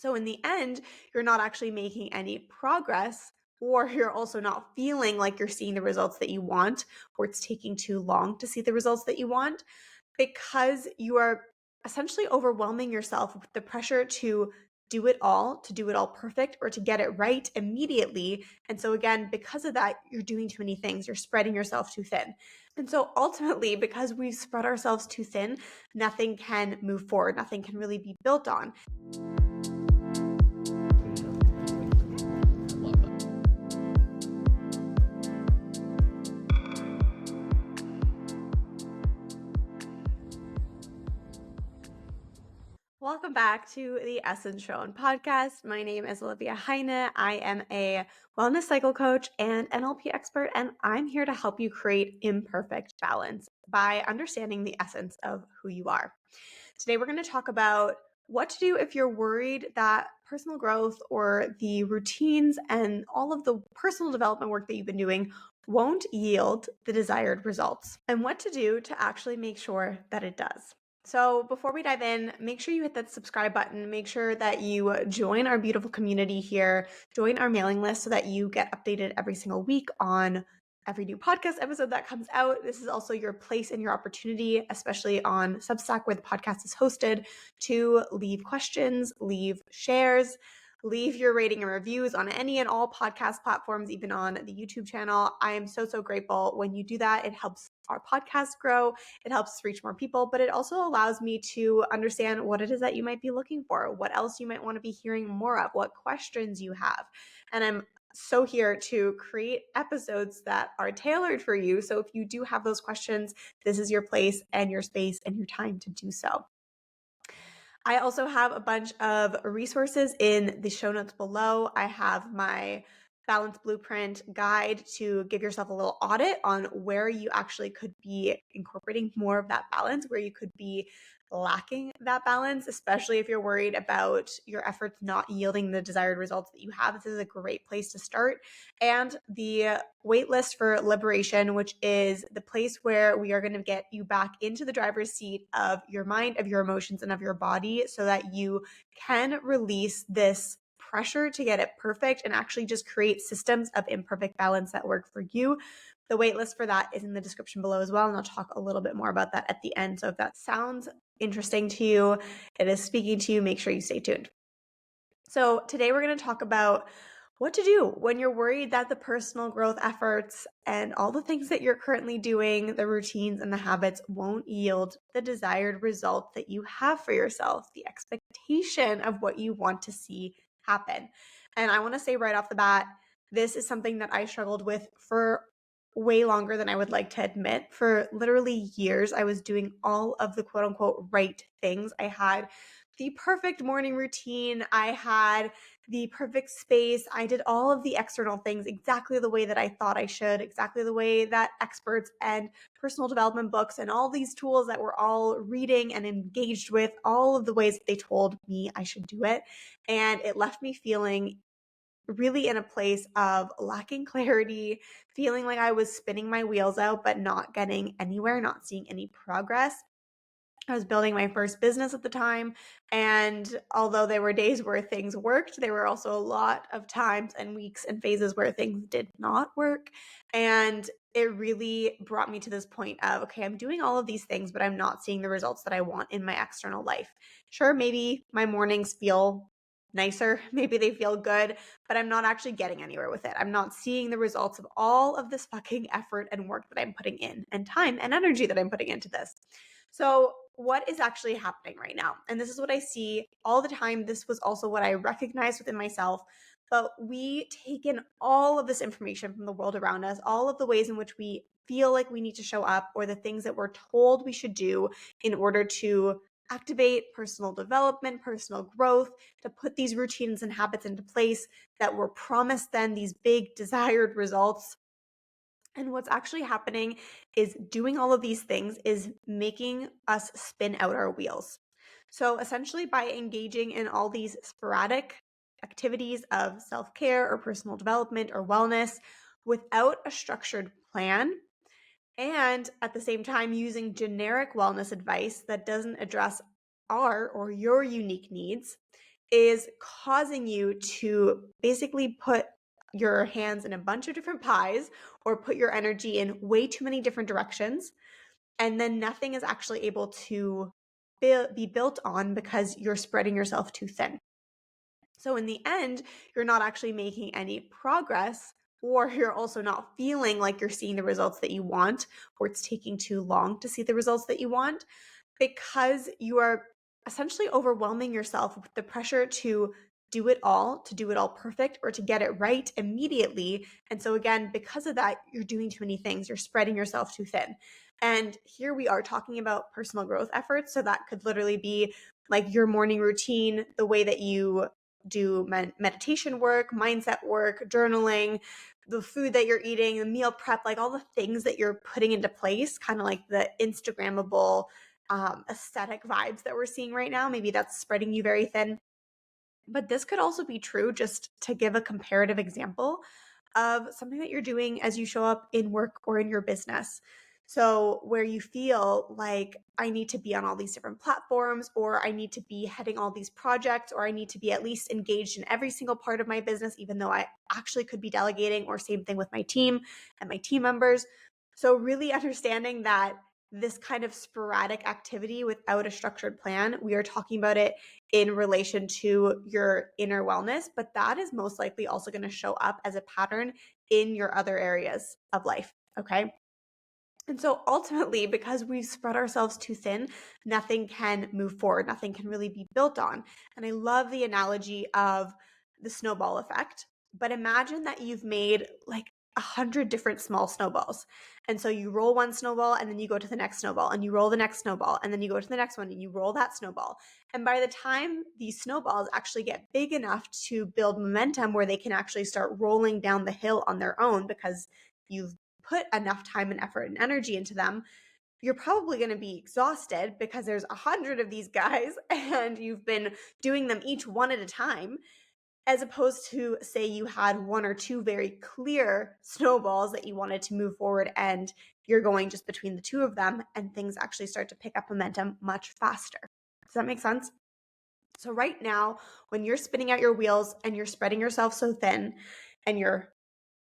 So in the end, you're not actually making any progress, or you're also not feeling like you're seeing the results that you want, or it's taking too long to see the results that you want, because you are essentially overwhelming yourself with the pressure to do it all perfect, or to get it right immediately. And so again, because of that, you're doing too many things. You're spreading yourself too thin. And so ultimately, because we've spread ourselves too thin, nothing can move forward. Nothing can really be built on. Welcome back to the Essence Show and podcast. My name is Olivia Heine. I am a wellness cycle coach and NLP expert, and I'm here to help you create imperfect balance by understanding the essence of who you are. Today, we're going to talk about what to do if you're worried that personal growth or the routines and all of the personal development work that you've been doing won't yield the desired results, and what to do to actually make sure that it does. So before we dive in, make sure you hit that subscribe button. Make sure that you join our beautiful community here, join our mailing list so that you get updated every single week on every new podcast episode that comes out. This is also your place and your opportunity, especially on Substack where the podcast is hosted, to leave questions, leave shares, leave your rating and reviews on any and all podcast platforms, even on the YouTube channel. I am so grateful when you do that. It helps our podcast grow. It helps us reach more people, but it also allows me to understand what it is that you might be looking for, what else you might want to be hearing more of, what questions you have. And I'm so here to create episodes that are tailored for you. So if you do have those questions, this is your place and your space and your time to do so. I also have a bunch of resources in the show notes below. I have my balance blueprint guide to give yourself a little audit on where you actually could be incorporating more of that balance, where you could be lacking that balance, especially if you're worried about your efforts not yielding the desired results that you have. This is a great place to start. And the waitlist for Liberation, which is the place where we are going to get you back into the driver's seat of your mind, of your emotions, and of your body so that you can release this pressure to get it perfect and actually just create systems of imperfect balance that work for you. The waitlist for that is in the description below as well, and I'll talk a little bit more about that at the end. So if that sounds interesting to you, it is speaking to you, make sure you stay tuned. So today we're going to talk about what to do when you're worried that the personal growth efforts and all the things that you're currently doing, the routines and the habits, won't yield the desired result that you have for yourself, the expectation of what you want to see happen. And I want to say right off the bat, this is something that I struggled with for way longer than I would like to admit. For literally years, I was doing all of the quote unquote right things. I had the perfect morning routine. I had the perfect space. I did all of the external things exactly the way that I thought I should, exactly the way that experts and personal development books and all these tools that we're all reading and engaged with, all of the ways that they told me I should do it. And it left me feeling really in a place of lacking clarity, feeling like I was spinning my wheels out, but not getting anywhere, not seeing any progress. I was building my first business at the time, and although there were days where things worked, there were also a lot of times and weeks and phases where things did not work. And it really brought me to this point of, okay, I'm doing all of these things, but I'm not seeing the results that I want in my external life. Sure, maybe my mornings feel nicer, maybe they feel good, but I'm not actually getting anywhere with it. I'm not seeing the results of all of this fucking effort and work that I'm putting in, and time and energy that I'm putting into this. So what is actually happening right now? And this is what I see all the time. This was also what I recognized within myself. But we take in all of this information from the world around us, all of the ways in which we feel like we need to show up, or the things that we're told we should do in order to activate personal development, personal growth, to put these routines and habits into place that were promised then these big desired results. And what's actually happening is doing all of these things is making us spin out our wheels. So essentially, by engaging in all these sporadic activities of self-care or personal development or wellness without a structured plan, and at the same time using generic wellness advice that doesn't address our or your unique needs, is causing you to basically put your hands in a bunch of different pies or put your energy in way too many different directions. And then nothing is actually able to be built on because you're spreading yourself too thin. So in the end, you're not actually making any progress, or you're also not feeling like you're seeing the results that you want, or it's taking too long to see the results that you want because you are essentially overwhelming yourself with the pressure to do it all perfect, or to get it right immediately. And so, again, because of that, you're doing too many things, you're spreading yourself too thin. And here we are talking about personal growth efforts. So, that could literally be like your morning routine, the way that you do meditation work, mindset work, journaling, the food that you're eating, the meal prep, like all the things that you're putting into place, kind of like the Instagrammable aesthetic vibes that we're seeing right now. Maybe that's spreading you very thin. But this could also be true, just to give a comparative example of something that you're doing as you show up in work or in your business. So, where you feel like I need to be on all these different platforms, or I need to be heading all these projects, or I need to be at least engaged in every single part of my business, even though I actually could be delegating, or same thing with my team and my team members. So, really understanding that this kind of sporadic activity without a structured plan, we are talking about it in relation to your inner wellness, but that is most likely also going to show up as a pattern in your other areas of life. Okay. And so ultimately, because we've spread ourselves too thin, nothing can move forward, nothing can really be built on. And I love the analogy of the snowball effect. But imagine that you've made like 100 different small snowballs. And so you roll one snowball and then you go to the next snowball and you roll the next snowball and then you go to the next one and you roll that snowball. And by the time these snowballs actually get big enough to build momentum where they can actually start rolling down the hill on their own because you've put enough time and effort and energy into them, you're probably going to be exhausted because there's 100 of these guys and you've been doing them each one at a time, as opposed to, say, you had one or two very clear snowballs that you wanted to move forward and you're going just between the two of them and things actually start to pick up momentum much faster. Does that make sense? So right now, when you're spinning out your wheels and you're spreading yourself so thin and you're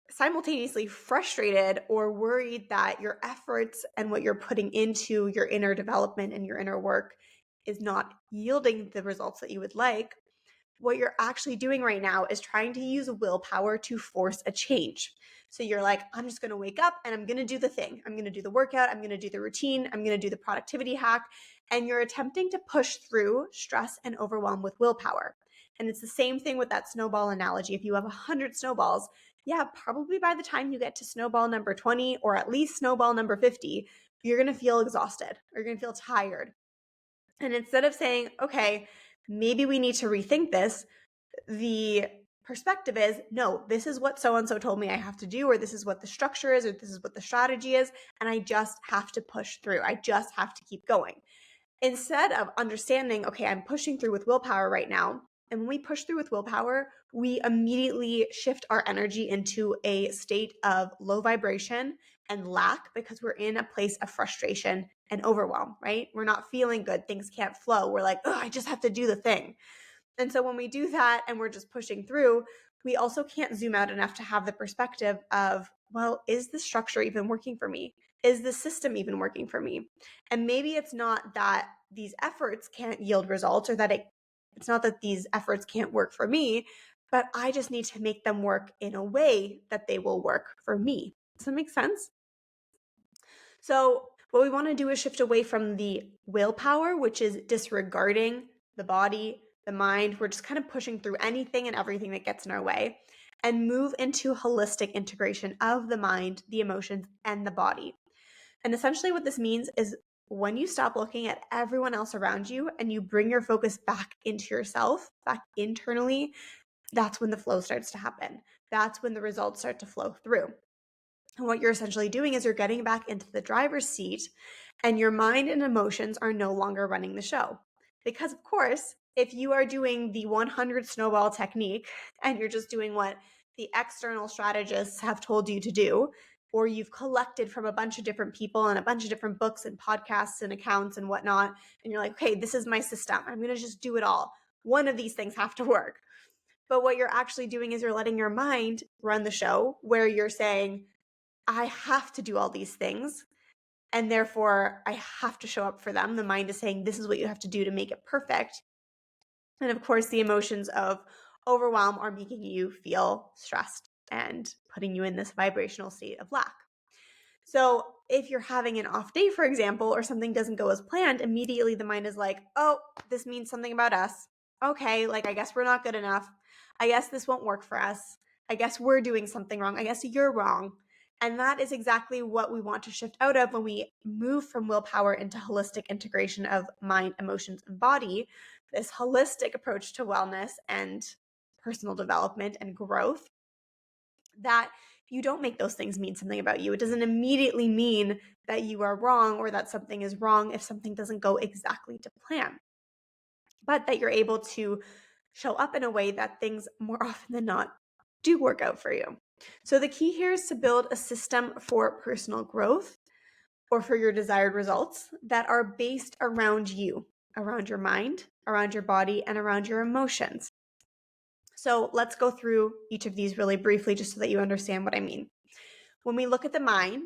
simultaneously frustrated or worried that your efforts and what you're putting into your inner development and your inner work is not yielding the results that you would like, what you're actually doing right now is trying to use willpower to force a change. So you're like, I'm just going to wake up and I'm going to do the thing. I'm going to do the workout. I'm going to do the routine. I'm going to do the productivity hack. And you're attempting to push through stress and overwhelm with willpower. And it's the same thing with that snowball analogy. If you have 100 snowballs, yeah, probably by the time you get to snowball number 20 or at least snowball number 50, you're going to feel exhausted or you're going to feel tired. And instead of saying, okay, maybe we need to rethink this, the perspective is, no, this is what so-and-so told me I have to do, or this is what the structure is, or this is what the strategy is, and I just have to push through. I just have to keep going. Instead of understanding, okay, I'm pushing through with willpower right now. And when we push through with willpower, we immediately shift our energy into a state of low vibration and lack because we're in a place of frustration and overwhelm, right? We're not feeling good. Things can't flow. We're like, oh, I just have to do the thing. And so when we do that and we're just pushing through, we also can't zoom out enough to have the perspective of, well, is the structure even working for me? Is the system even working for me? And maybe it's not that these efforts can't yield results, or that it's not that these efforts can't work for me, but I just need to make them work in a way that they will work for me. Does that make sense? So what we want to do is shift away from the willpower, which is disregarding the body, the mind. We're just kind of pushing through anything and everything that gets in our way, and move into holistic integration of the mind, the emotions, and the body. And essentially what this means is when you stop looking at everyone else around you and you bring your focus back into yourself, back internally, that's when the flow starts to happen. That's when the results start to flow through. And what you're essentially doing is you're getting back into the driver's seat, and your mind and emotions are no longer running the show. Because, of course, if you are doing the 100 snowball technique and you're just doing what the external strategists have told you to do, or you've collected from a bunch of different people and a bunch of different books and podcasts and accounts and whatnot, and you're like, okay, this is my system. I'm going to just do it all. One of these things have to work. But what you're actually doing is you're letting your mind run the show, where you're saying, I have to do all these things, and therefore I have to show up for them. The mind is saying, this is what you have to do to make it perfect. And of course, the emotions of overwhelm are making you feel stressed and putting you in this vibrational state of lack. So if you're having an off day, for example, or something doesn't go as planned, immediately the mind is like, oh, this means something about us. Okay, like I guess we're not good enough. I guess this won't work for us. I guess we're doing something wrong. I guess you're wrong. And that is exactly what we want to shift out of when we move from willpower into holistic integration of mind, emotions, and body. This holistic approach to wellness and personal development and growth, that you don't make those things mean something about you. It doesn't immediately mean that you are wrong or that something is wrong if something doesn't go exactly to plan, but that you're able to show up in a way that things more often than not do work out for you. So the key here is to build a system for personal growth or for your desired results that are based around you, around your mind, around your body, and around your emotions. So let's go through each of these really briefly just so that you understand what I mean. When we look at the mind,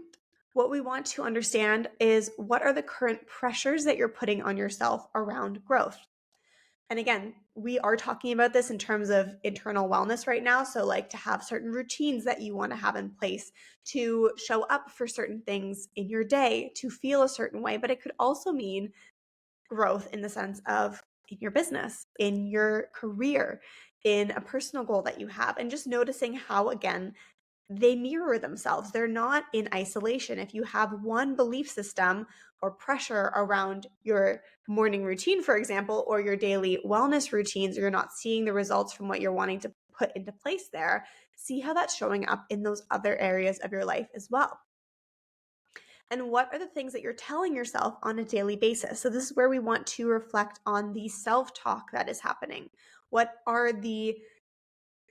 what we want to understand is what are the current pressures that you're putting on yourself around growth. And again, we are talking about this in terms of internal wellness right now. So, like to have certain routines that you want to have in place, to show up for certain things in your day, to feel a certain way. But it could also mean growth in the sense of in your business, in your career, in a personal goal that you have, and just noticing how, again, they mirror themselves. They're not in isolation. If you have one belief system or pressure around your morning routine, for example, or your daily wellness routines, you're not seeing the results from what you're wanting to put into place there, see how that's showing up in those other areas of your life as well. And what are the things that you're telling yourself on a daily basis? So this is where we want to reflect on the self-talk that is happening. What are the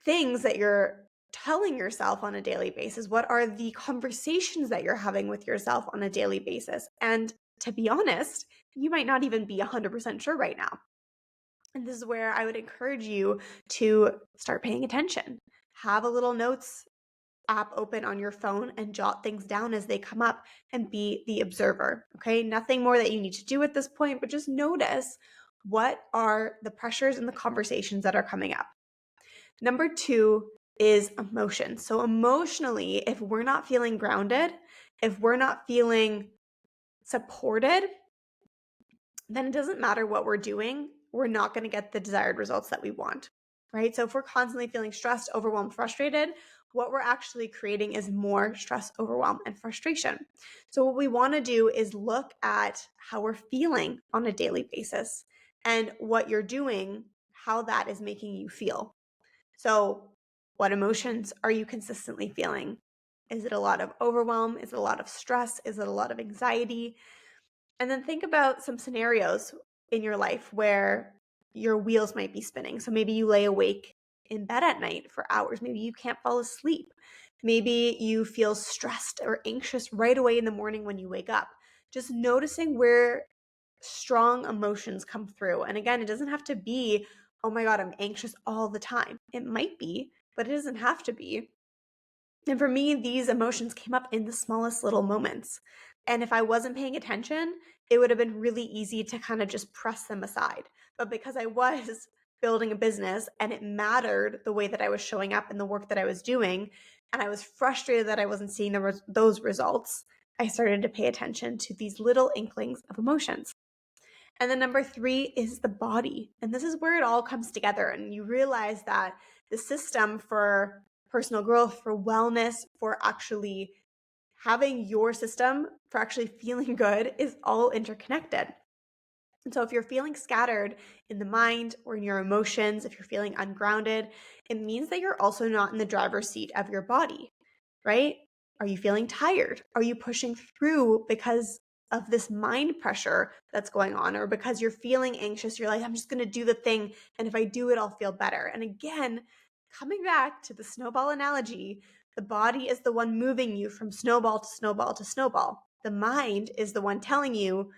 things that you're telling yourself on a daily basis? What are the conversations that you're having with yourself on a daily basis? And to be honest, you might not even be 100% sure right now. And this is where I would encourage you to start paying attention. Have a little notes app open on your phone and jot things down as they come up and be the observer. Okay, nothing more that you need to do at this point, but just notice what are the pressures and the conversations that are coming up. Number 2 is emotion. So emotionally, if we're not feeling grounded, if we're not feeling supported, then it doesn't matter what we're doing, we're not going to get the desired results that we want, right? So if we're constantly feeling stressed, overwhelmed, frustrated, what we're actually creating is more stress, overwhelm, and frustration. So what we want to do is look at how we're feeling on a daily basis and what you're doing, how that is making you feel. So what emotions are you consistently feeling? Is it a lot of overwhelm? Is it a lot of stress? Is it a lot of anxiety? And then think about some scenarios in your life where your wheels might be spinning. So maybe you lay awake in bed at night for hours. Maybe you can't fall asleep. Maybe you feel stressed or anxious right away in the morning when you wake up. Just noticing where strong emotions come through. And again, it doesn't have to be, oh my God, I'm anxious all the time. It might be, but it doesn't have to be. And for me, these emotions came up in the smallest little moments. And if I wasn't paying attention, it would have been really easy to kind of just press them aside. But because I was building a business and it mattered the way that I was showing up and the work that I was doing, and I was frustrated that I wasn't seeing those results, I started to pay attention to these little inklings of emotions. And then number 3 is the body. And this is where it all comes together. And you realize that the system for personal growth, for wellness, for actually having your system, for actually feeling good is all interconnected. And so if you're feeling scattered in the mind or in your emotions, if you're feeling ungrounded, it means that you're also not in the driver's seat of your body, right? Are you feeling tired? Are you pushing through because of this mind pressure that's going on, or because you're feeling anxious? You're like, I'm just going to do the thing, and if I do it, I'll feel better. And again, coming back to the snowball analogy, the body is the one moving you from snowball to snowball to snowball. The mind is the one telling you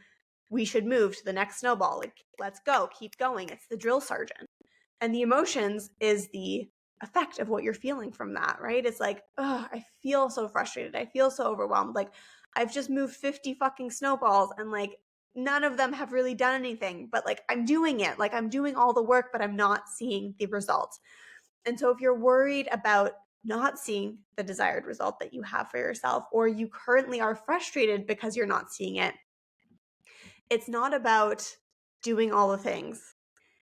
we should move to the next snowball. Like, let's go, keep going. It's the drill sergeant. And the emotions is the effect of what you're feeling from that, right? It's like, oh, I feel so frustrated. I feel so overwhelmed. Like, I've just moved 50 fucking snowballs and like none of them have really done anything, but like I'm doing it. Like I'm doing all the work, but I'm not seeing the result. And so if you're worried about not seeing the desired result that you have for yourself, or you currently are frustrated because you're not seeing it, it's not about doing all the things.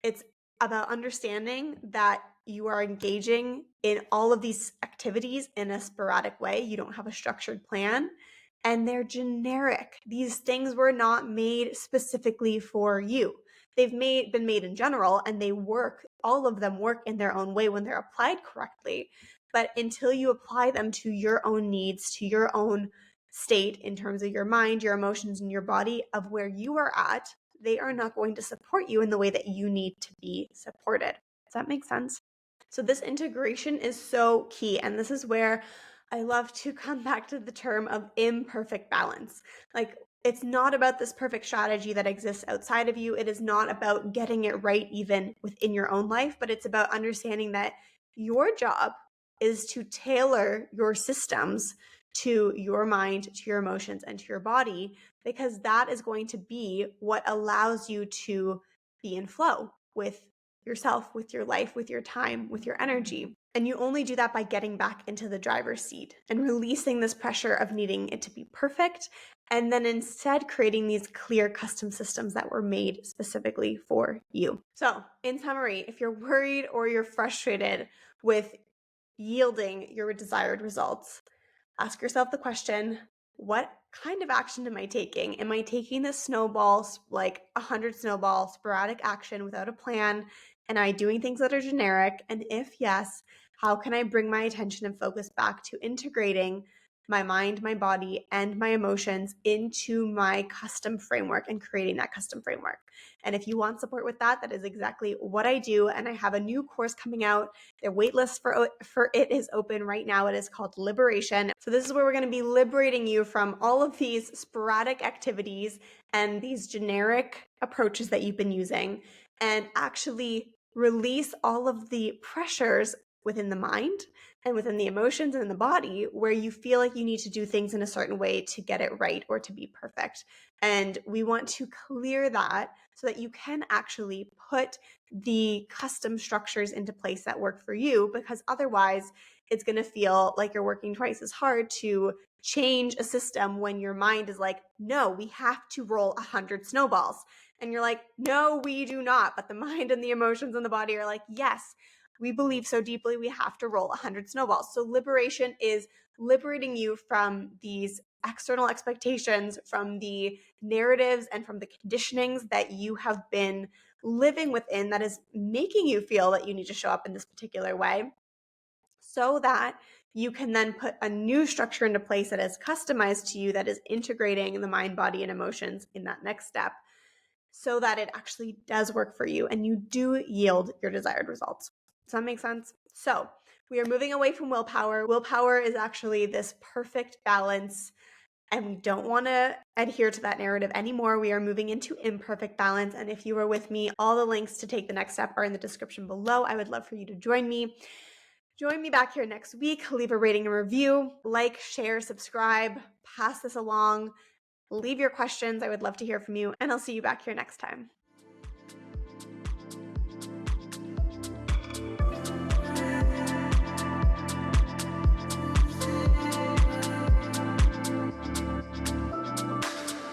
It's about understanding that you are engaging in all of these activities in a sporadic way. You don't have a structured plan and they're generic. These things were not made specifically for you. Been made in general and they work, all of them work in their own way when they're applied correctly. But until you apply them to your own needs, to your own state in terms of your mind, your emotions, and your body of where you are at, they are not going to support you in the way that you need to be supported. Does that make sense? So this integration is so key. And this is where I love to come back to the term of imperfect balance. Like, it's not about this perfect strategy that exists outside of you. It is not about getting it right even within your own life, but it's about understanding that your job is to tailor your systems to your mind, to your emotions, and to your body, because that is going to be what allows you to be in flow with yourself, with your life, with your time, with your energy. And you only do that by getting back into the driver's seat and releasing this pressure of needing it to be perfect, and then instead creating these clear custom systems that were made specifically for you. So, in summary, if you're worried or you're frustrated with yielding your desired results, ask yourself the question, what kind of action am I taking? Am I taking this snowball, like 100 snowball, sporadic action without a plan? Am I doing things that are generic? And if yes, how can I bring my attention and focus back to integrating my mind, my body, and my emotions into my custom framework and creating that custom framework? And if you want support with that, that is exactly what I do. And I have a new course coming out. The waitlist for it is open right now. It is called Liberation. So this is where we're going to be liberating you from all of these sporadic activities and these generic approaches that you've been using, and actually release all of the pressures within the mind and within the emotions and in the body where you feel like you need to do things in a certain way to get it right or to be perfect. And we want to clear that so that you can actually put the custom structures into place that work for you, because otherwise it's going to feel like you're working twice as hard to change a system when your mind is like, no, we have to roll 100 snowballs. And you're like, no, we do not. But the mind and the emotions and the body are like, yes, we believe so deeply we have to roll 100 snowballs. So liberation is liberating you from these external expectations, from the narratives and from the conditionings that you have been living within that is making you feel that you need to show up in this particular way, so that you can then put a new structure into place that is customized to you, that is integrating the mind, body, and emotions in that next step, so that it actually does work for you and you do yield your desired results. Does that make sense? So we are moving away from willpower. Willpower is actually this perfect balance, and we don't want to adhere to that narrative anymore. We are moving into imperfect balance. And if you are with me, all the links to take the next step are in the description below. I would love for you to join me. Join me back here next week. Leave a rating and review, like, share, subscribe, pass this along, leave your questions. I would love to hear from you, and I'll see you back here next time.